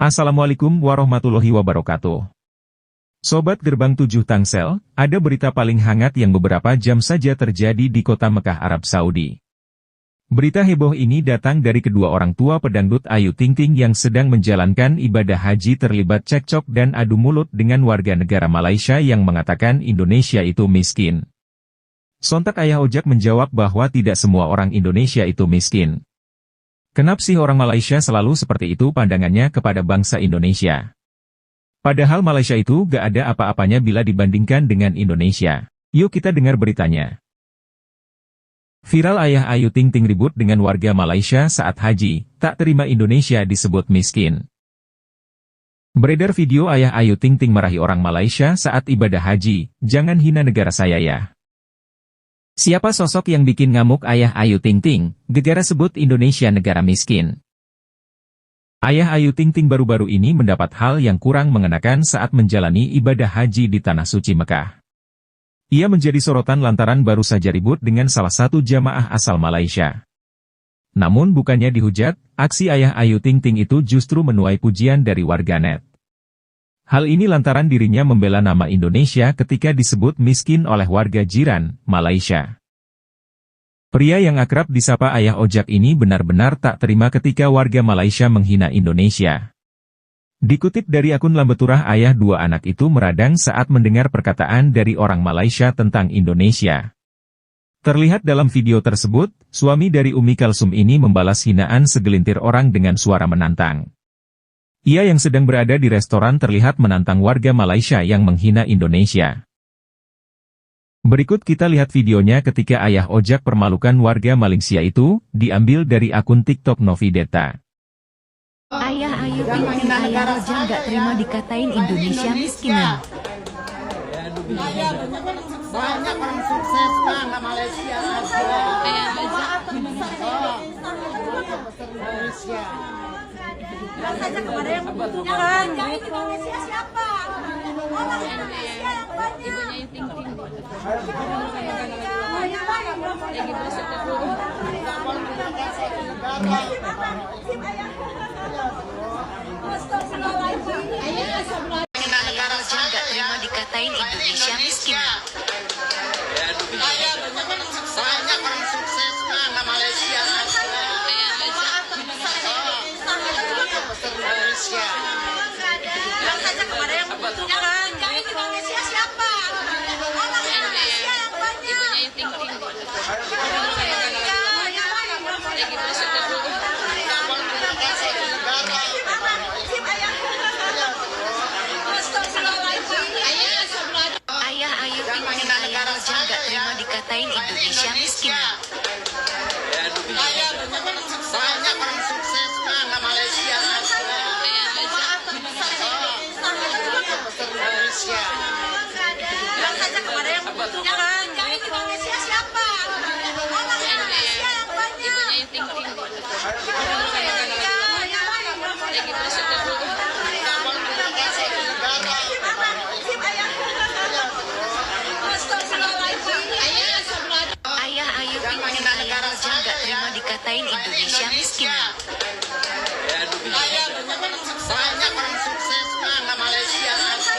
Assalamualaikum warahmatullahi wabarakatuh. Sobat Gerbang 7 Tangsel, ada berita paling hangat yang beberapa jam saja terjadi di kota Mekah, Arab Saudi. Berita heboh ini datang dari kedua orang tua pedangdut Ayu Ting Ting yang sedang menjalankan ibadah haji terlibat cekcok dan adu mulut dengan warga negara Malaysia yang mengatakan Indonesia itu miskin. Sontak Ayah Ojak menjawab bahwa tidak semua orang Indonesia itu miskin. Kenapa sih orang Malaysia selalu seperti itu pandangannya kepada bangsa Indonesia? Padahal Malaysia itu gak ada apa-apanya bila dibandingkan dengan Indonesia. Yuk kita dengar beritanya. Viral ayah Ayu Ting Ting ribut dengan warga Malaysia saat haji, tak terima Indonesia disebut miskin. Beredar video ayah Ayu Ting Ting marahi orang Malaysia saat ibadah haji, jangan hina negara saya ya. Siapa sosok yang bikin ngamuk ayah Ayu Ting Ting, gegara sebut Indonesia negara miskin. Ayah Ayu Ting Ting baru-baru ini mendapat hal yang kurang mengenakan saat menjalani ibadah haji di Tanah Suci Mekah. Ia menjadi sorotan lantaran baru saja ribut dengan salah satu jamaah asal Malaysia. Namun bukannya dihujat, aksi ayah Ayu Ting Ting itu justru menuai pujian dari warganet. Hal ini lantaran dirinya membela nama Indonesia ketika disebut miskin oleh warga jiran, Malaysia. Pria yang akrab disapa Ayah Ojak ini benar-benar tak terima ketika warga Malaysia menghina Indonesia. Dikutip dari akun Lambeturah, ayah dua anak itu meradang saat mendengar perkataan dari orang Malaysia tentang Indonesia. Terlihat dalam video tersebut, suami dari Umi Kalsum ini membalas hinaan segelintir orang dengan suara menantang. Ia yang sedang berada di restoran terlihat menantang warga Malaysia yang menghina Indonesia. Berikut kita lihat videonya ketika Ayah Ojak permalukan warga Malaysia itu, diambil dari akun TikTok Novideta. Ayah Ayu Ting Ting, Ayah Ojak gak terima dikatain Indonesia miskinan. Banyak orang sukses mah nggak Malaysia aja. Malaysia. Bilang saja kepada yang membutuhkan. Yang di Malaysia siapa? Orang Indonesia yang banyak. Ibunya Ting Ting. Lagi masuk ke rumah. Ayah Ojak gak terima dikatain Indonesia miskinan. Banyak orang sukses mah nggak Malaysia aja. Malaysia. Bilang saja kepada yang membutuhkan. Yang di Malaysia siapa? Orang Indonesia yang banyak. Ibunya Ting Ting. Lagi masuk ke rumah. Ayah Ayu Ting Ting, Ayah Ojak gak terima dikatain Indonesia miskinan. Banyak orang sukses mah nggak Malaysia aja. Malaysia. Bilang saja kepada yang membutuhkan. Yang di Malaysia siapa? Orang Indonesia yang banyak. Ibunya Ting Ting. Lagi masuk ke rumah. Ayah Ayu Ting Ting, Ayah Ojak gak terima dikatain Indonesia miskinan. Banyak orang sukses mah nggak Malaysia aja.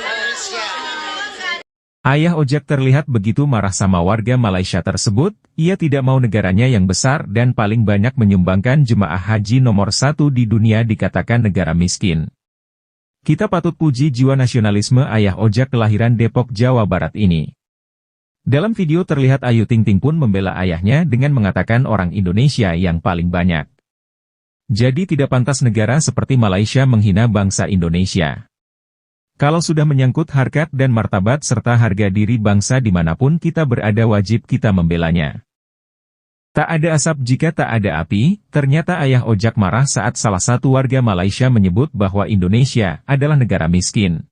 Malaysia. Ayah Ojak terlihat begitu marah sama warga Malaysia tersebut, ia tidak mau negaranya yang besar dan paling banyak menyumbangkan jemaah haji nomor 1 di dunia dikatakan negara miskin. Kita patut puji jiwa nasionalisme Ayah Ojak kelahiran Depok, Jawa Barat ini. Dalam video terlihat Ayu Ting Ting pun membela ayahnya dengan mengatakan orang Indonesia yang paling banyak. Jadi tidak pantas negara seperti Malaysia menghina bangsa Indonesia. Kalau sudah menyangkut harkat dan martabat serta harga diri bangsa dimanapun kita berada wajib kita membelanya. Tak ada asap jika tak ada api, ternyata Ayah Ojak marah saat salah satu warga Malaysia menyebut bahwa Indonesia adalah negara miskin.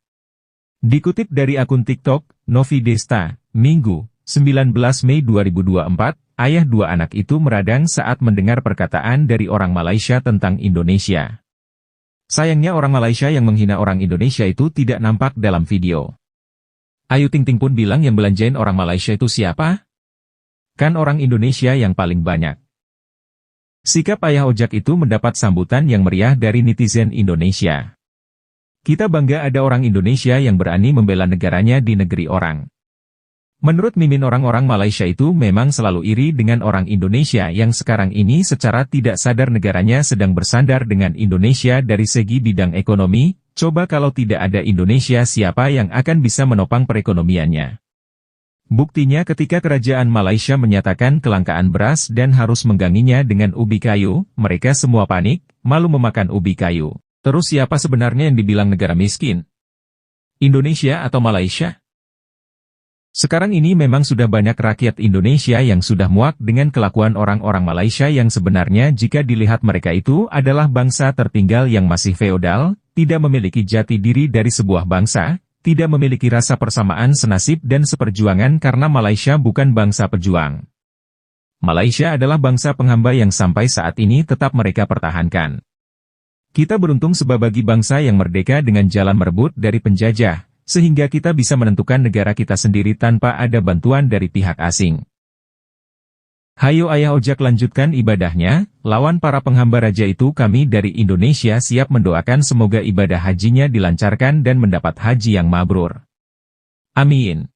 Dikutip dari akun TikTok, Novidesta, Minggu, 19 Mei 2024, ayah dua anak itu meradang saat mendengar perkataan dari orang Malaysia tentang Indonesia. Sayangnya orang Malaysia yang menghina orang Indonesia itu tidak nampak dalam video. Ayu Ting Ting pun bilang yang belanjain orang Malaysia itu siapa? Kan orang Indonesia yang paling banyak. Sikap ayah Ojak itu mendapat sambutan yang meriah dari netizen Indonesia. Kita bangga ada orang Indonesia yang berani membela negaranya di negeri orang. Menurut Mimin, orang-orang Malaysia itu memang selalu iri dengan orang Indonesia yang sekarang ini secara tidak sadar negaranya sedang bersandar dengan Indonesia dari segi bidang ekonomi. Coba kalau tidak ada Indonesia, siapa yang akan bisa menopang perekonomiannya? Buktinya ketika kerajaan Malaysia menyatakan kelangkaan beras dan harus menggantinya dengan ubi kayu, mereka semua panik, malu memakan ubi kayu. Terus siapa sebenarnya yang dibilang negara miskin? Indonesia atau Malaysia? Sekarang ini memang sudah banyak rakyat Indonesia yang sudah muak dengan kelakuan orang-orang Malaysia yang sebenarnya jika dilihat mereka itu adalah bangsa tertinggal yang masih feodal, tidak memiliki jati diri dari sebuah bangsa, tidak memiliki rasa persamaan senasib dan seperjuangan karena Malaysia bukan bangsa pejuang. Malaysia adalah bangsa penghamba yang sampai saat ini tetap mereka pertahankan. Kita beruntung sebagai bangsa yang merdeka dengan jalan merebut dari penjajah, sehingga kita bisa menentukan negara kita sendiri tanpa ada bantuan dari pihak asing. Hayo ayah Ojak lanjutkan ibadahnya, lawan para penghamba raja itu kami dari Indonesia siap mendoakan semoga ibadah hajinya dilancarkan dan mendapat haji yang mabrur. Amin.